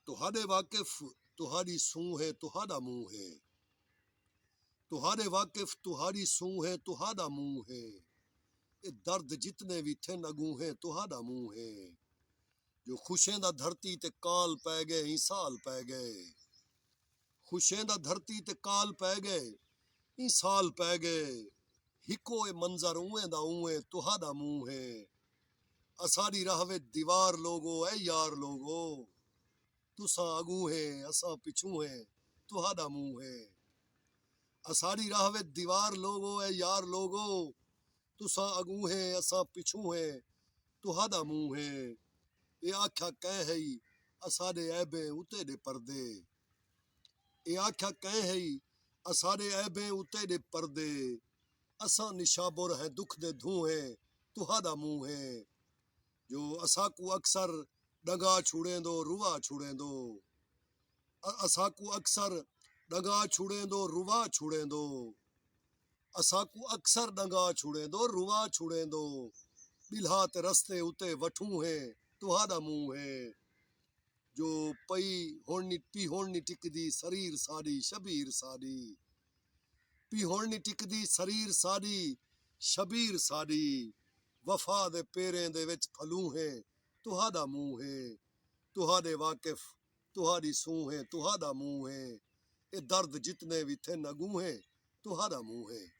ਤੁਹਾਡੇ ਵਾਕਿਫ ਤੁਹਾਡੀ ਸੂਹ ਹੈ ਤੁਹਾਡਾ ਮੂੰਹ ਹੈ ਤੁਹਾਡੇ ਵਾਕਿਫ ਤੁਹਾਡੀ ਸੂਹ ਹੈ ਤੁਹਾਡਾ ਮੂੰਹ ਹੈ ਇਹ ਦਰਦ ਜਿਤਨੇ ਵੀ ਥੇ ਨਗੂ ਹੈ ਤੁਹਾਡਾ ਮੂੰਹ ਹੈ ਜੋ ਖੁਸ਼ੀਆਂ ਦਾ ਧਰਤੀ ਤੇ ਕਾਲ ਪੈ ਗਏ ਹੀ ਸਾਲ ਪੈ ਗਏ ਖੁਸ਼ੀਆਂ ਦਾ ਧਰਤੀ ਤੇ ਕਾਲ ਪੈ ਗਏ ਹੀ ਸਾਲ ਪੈ ਗਏ हिको ए मंजर उए दा उए तुहादा मुंह है असाडी राहवे दीवार लोगो ए यार लोगो तुसा अगू है असा पिछू है तुहादा मुंह है असाडी राहवे दीवार लोगो ए यार लोगो तुसा अगू है असा पिछू है तुहादा मुंह है ए आख्या कह है असाडे ऐबे उते दे पर्दे ए आख्या कह है असाडे ऐबे उते दे पर्दे असा निशाबुर है दुख दे धुएं तुहादा मुंह है जो असा को अक्सर डगा छुड़े दो रुआ छुड़े दो असा को अक्सर डगा छुड़े दो रुआ छुड़े दो असा को अक्सर डगा छुड़े दो रुआ छुड़े दो बिल्हात रस्ते उते वठू है तुहादा मुंह है जो पी होनी टिकदी शरीर साड़ी शबीर साड़ी पी होनी टिकदी शरीर साड़ी शबीर साड़ी वफा दे पेरें दे विच फलू है तुहादा मुंह है तुहादे वाकिफ तुहादी सूह है तुहादा मुंह है ये दर्द जितने भी थे नगू है तुहादा मुंह है।